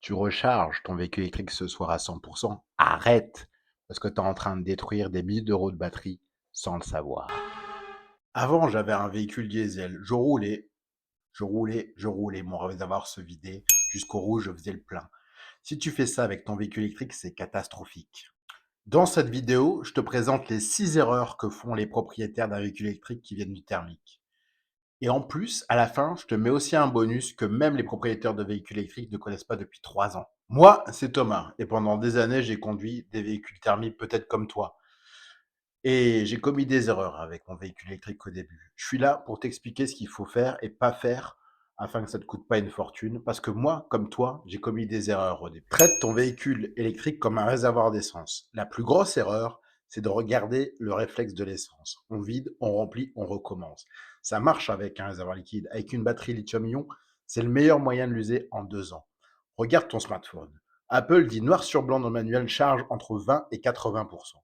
Tu recharges ton véhicule électrique ce soir à 100. Arrête, parce que tu es en train de détruire des milliers d'euros de batterie sans le savoir. Avant, j'avais un véhicule diesel. Je roulais. Mon réservoir se vidait. Jusqu'au rouge, je faisais le plein. Si tu fais ça avec ton véhicule électrique, c'est catastrophique. Dans cette vidéo, je te présente les 6 erreurs que font les propriétaires d'un véhicule électrique qui viennent du thermique. Et en plus, à la fin, je te mets aussi un bonus que même les propriétaires de véhicules électriques ne connaissent pas depuis 3 ans. Moi, c'est Thomas, et pendant des années, j'ai conduit des véhicules thermiques peut-être comme toi. Et j'ai commis des erreurs avec mon véhicule électrique au début. Je suis là pour t'expliquer ce qu'il faut faire et pas faire afin que ça ne te coûte pas une fortune. Parce que moi, comme toi, j'ai commis des erreurs au début. Traite ton véhicule électrique comme un réservoir d'essence. La plus grosse erreur, c'est de regarder le réflexe de l'essence. On vide, on remplit, on recommence. Ça marche avec un réservoir liquide. Avec une batterie lithium-ion, c'est le meilleur moyen de l'user en 2 ans. Regarde ton smartphone. Apple dit noir sur blanc dans le manuel charge entre 20 et 80%.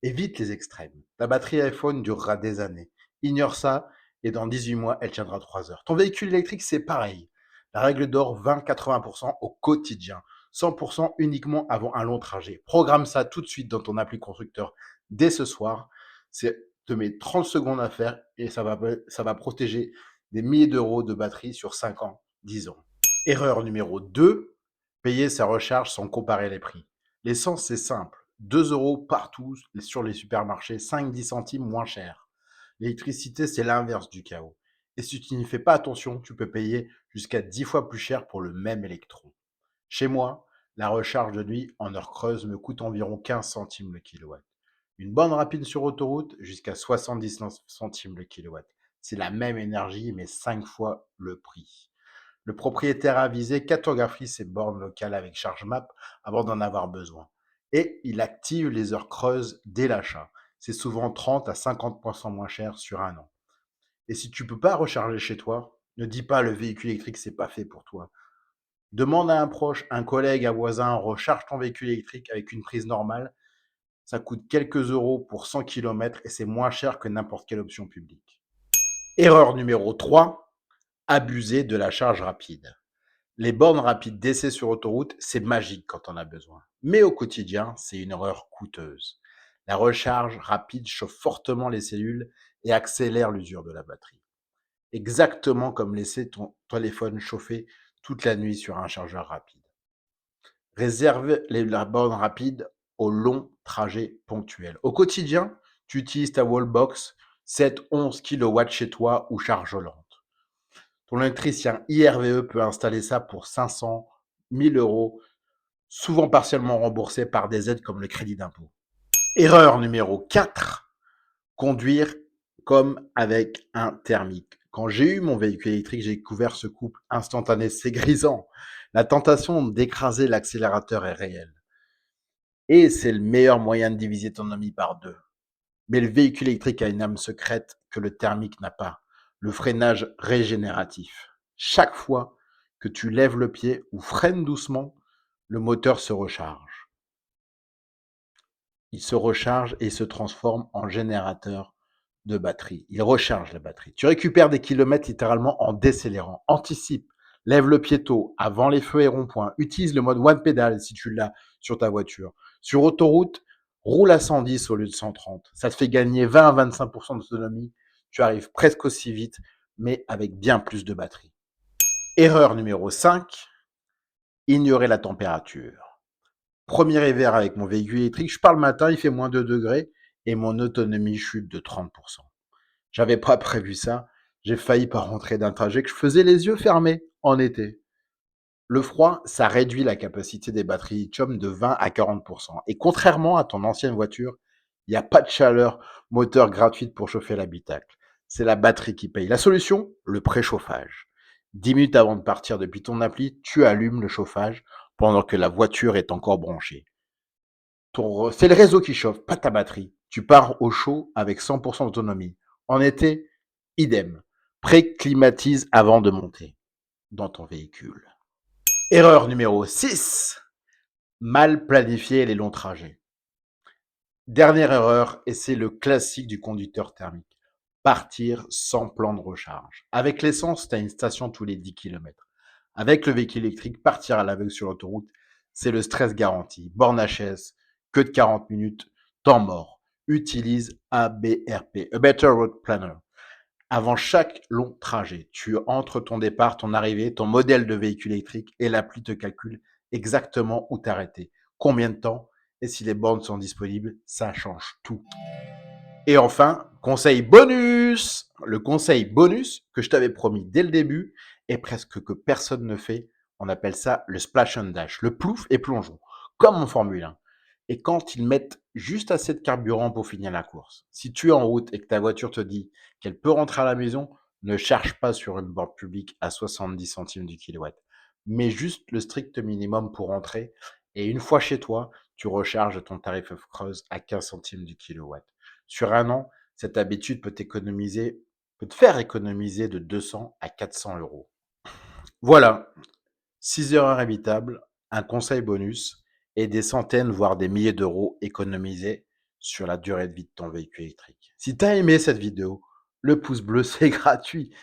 Évite les extrêmes. Ta batterie iPhone durera des années. Ignore ça et dans 18 mois, elle tiendra 3 heures. Ton véhicule électrique, c'est pareil. La règle d'or, 20-80% au quotidien. 100% uniquement avant un long trajet. Programme ça tout de suite dans ton appli constructeur dès ce soir. C'est te met 30 secondes à faire et ça va protéger des milliers d'euros de batterie sur 5 ans, 10 ans. Erreur numéro 2, payer sa recharge sans comparer les prix. L'essence, c'est simple. 2 euros partout sur les supermarchés, 5-10 centimes moins cher. L'électricité, c'est l'inverse du chaos. Et si tu n'y fais pas attention, tu peux payer jusqu'à 10 fois plus cher pour le même électron. Chez moi, la recharge de nuit en heure creuse me coûte environ 15 centimes le kilowatt. Une borne rapide sur autoroute, jusqu'à 70 centimes le kilowatt. C'est la même énergie, mais 5 fois le prix. Le propriétaire avisé cartographie ses bornes locales avec ChargeMap avant d'en avoir besoin. Et il active les heures creuses dès l'achat. C'est souvent 30 à 50% moins cher sur un an. Et si tu ne peux pas recharger chez toi, ne dis pas le véhicule électrique, c'est pas fait pour toi. Demande à un proche, un collègue, un voisin, recharge ton véhicule électrique avec une prise normale. Ça coûte quelques euros pour 100 km et c'est moins cher que n'importe quelle option publique. Erreur numéro 3, abuser de la charge rapide. Les bornes rapides d'essai sur autoroute, c'est magique quand on a besoin. Mais au quotidien, c'est une erreur coûteuse. La recharge rapide chauffe fortement les cellules et accélère l'usure de la batterie. Exactement comme laisser ton téléphone chauffer toute la nuit sur un chargeur rapide. Réserve la borne rapide aux longs trajets ponctuels. Au quotidien, tu utilises ta wallbox 7-11 kW chez toi ou charge lente. Ton électricien IRVE peut installer ça pour 500, 1000 euros, souvent partiellement remboursés par des aides comme le crédit d'impôt. Erreur numéro 4, conduire comme avec un thermique. Quand j'ai eu mon véhicule électrique, j'ai découvert ce couple instantané, c'est grisant. La tentation d'écraser l'accélérateur est réelle. Et c'est le meilleur moyen de diviser ton ami par deux. Mais le véhicule électrique a une âme secrète que le thermique n'a pas, le freinage régénératif. Chaque fois que tu lèves le pied ou freines doucement, le moteur se recharge. Il se recharge et se transforme en générateur de batterie. Il recharge la batterie. Tu récupères des kilomètres littéralement en décélérant. Anticipe, lève le pied tôt, avant les feux et ronds-points. Utilise le mode one pedal si tu l'as sur ta voiture. Sur autoroute, roule à 110 au lieu de 130. Ça te fait gagner 20 à 25% d'autonomie. Tu arrives presque aussi vite, mais avec bien plus de batterie. Erreur numéro 5, ignorer la température. Premier hiver avec mon véhicule électrique, je pars le matin, il fait moins 2 degrés et mon autonomie chute de 30%. J'avais pas prévu ça. J'ai failli pas rentrer d'un trajet que je faisais les yeux fermés en été. Le froid, ça réduit la capacité des batteries lithium de 20 à 40%. Et contrairement à ton ancienne voiture, il n'y a pas de chaleur moteur gratuite pour chauffer l'habitacle. C'est la batterie qui paye. La solution, le préchauffage. 10 minutes avant de partir depuis ton appli, tu allumes le chauffage pendant que la voiture est encore branchée. C'est le réseau qui chauffe, pas ta batterie. Tu pars au chaud avec 100% d'autonomie. En été, idem. Pré-climatise avant de monter dans ton véhicule. Erreur numéro 6, mal planifier les longs trajets. Dernière erreur, et c'est le classique du conducteur thermique. Partir sans plan de recharge. Avec l'essence, tu as une station tous les 10 km. Avec le véhicule électrique, partir à l'aveugle sur l'autoroute, c'est le stress garanti. Borne HS, que de 40 minutes, temps mort. Utilise ABRP, A Better Road Planner. Avant chaque long trajet, tu entres ton départ, ton arrivée, ton modèle de véhicule électrique et l'appli te calcule exactement où t'arrêter, combien de temps et si les bornes sont disponibles, ça change tout. Et enfin, conseil bonus. Le conseil bonus que je t'avais promis dès le début et presque que personne ne fait, on appelle ça le splash and dash, le plouf et plongeon, comme en Formule 1. Et quand ils mettent juste assez de carburant pour finir la course. Si tu es en route et que ta voiture te dit qu'elle peut rentrer à la maison, ne charge pas sur une borne publique à 70 centimes du kilowatt, mais juste le strict minimum pour rentrer. Et une fois chez toi, tu recharges ton tarif of creuse à 15 centimes du kilowatt. Sur un an, cette habitude peut te faire économiser de 200 à 400 euros. Voilà, 6 erreurs évitables, un conseil bonus et des centaines, voire des milliers d'euros économisés sur la durée de vie de ton véhicule électrique. Si tu as aimé cette vidéo, le pouce bleu, c'est gratuit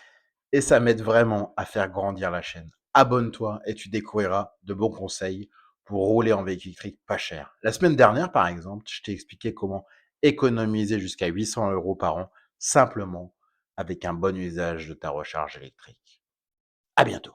et ça m'aide vraiment à faire grandir la chaîne. Abonne-toi et tu découvriras de bons conseils pour rouler en véhicule électrique pas cher. La semaine dernière, par exemple, je t'ai expliqué comment économiser jusqu'à 800 euros par an simplement avec un bon usage de ta recharge électrique. À bientôt.